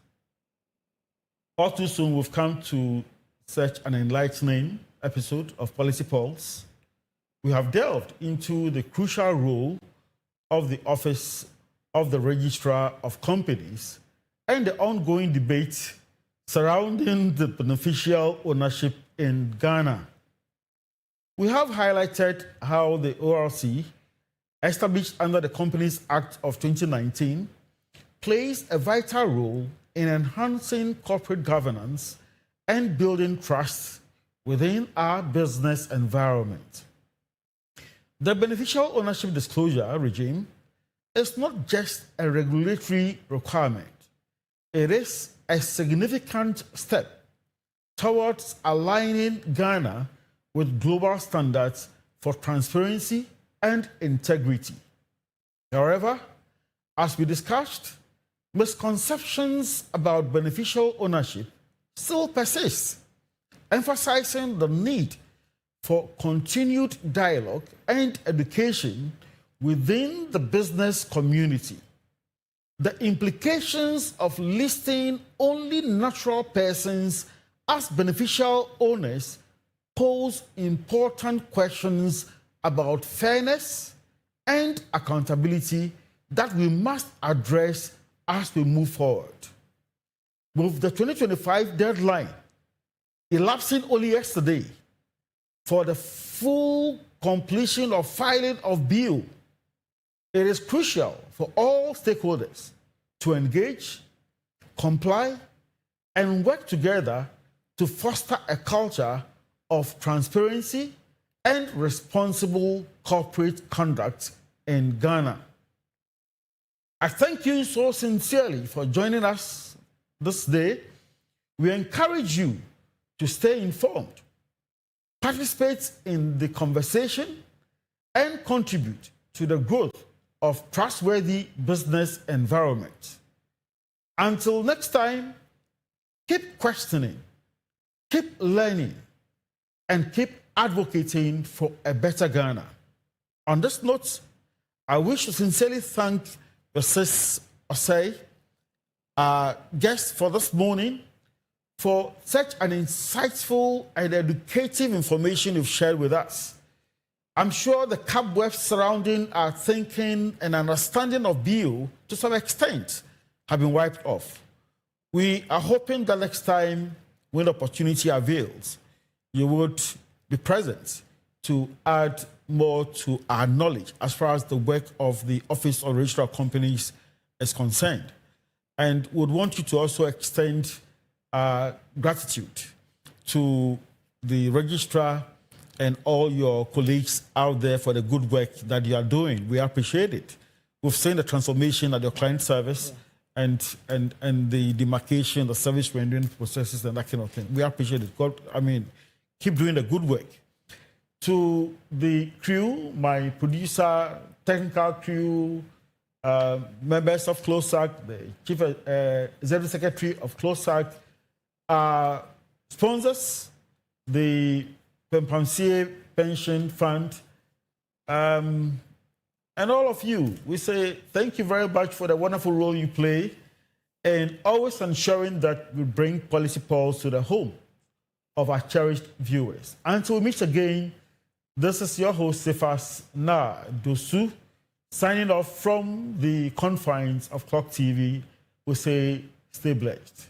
All too soon, we've come to such an enlightening episode of Policy Pulse. We have delved into the crucial role of the Office of the Registrar of Companies and the ongoing debate surrounding the beneficial ownership in Ghana. We have highlighted how the ORC, established under the Companies Act of 2019, plays a vital role in enhancing corporate governance and building trust within our business environment. The beneficial ownership disclosure regime is not just a regulatory requirement. It is a significant step towards aligning Ghana with global standards for transparency and integrity. However, as we discussed, misconceptions about beneficial ownership still persist, emphasizing the need for continued dialogue and education within the business community. The implications of listing only natural persons as beneficial owners pose important questions about fairness and accountability that we must address as we move forward. With the 2025 deadline elapsing only yesterday for the full completion of filing of bill, it is crucial for all stakeholders to engage, comply, and work together to foster a culture of transparency and responsible corporate conduct in Ghana. I thank you so sincerely for joining us this day. We encourage you to stay informed, participate in the conversation, and contribute to the growth of trustworthy business environment. Until next time, keep questioning, keep learning, and keep advocating for a better Ghana. On this note, I wish to sincerely thank Mrs. Osei, our guest for this morning, for such an insightful and educative information you've shared with us. I'm sure the cobwebs surrounding our thinking and understanding of BO to some extent have been wiped off. We are hoping that next time, when the opportunity avails, you would be present to add more to our knowledge as far as the work of the Office of Registrar of Companies is concerned. And would want you to also extend gratitude to the registrar and all your colleagues out there for the good work that you are doing. We appreciate it. We've seen the transformation at your client service and the demarcation, the service rendering processes and that kind of thing. We appreciate it. God, I mean, keep doing the good work. To the crew, my producer, technical crew, members of CLOSAC, the Chief Executive Secretary of CLOSAC, sponsors, the Pempansier Pension Fund, and all of you. We say thank you very much for the wonderful role you play and always ensuring that we bring policy polls to the home of our cherished viewers. Until we meet again, this is your host, Cephas Na Dosu, signing off from the confines of Clogtv. We say stay blessed.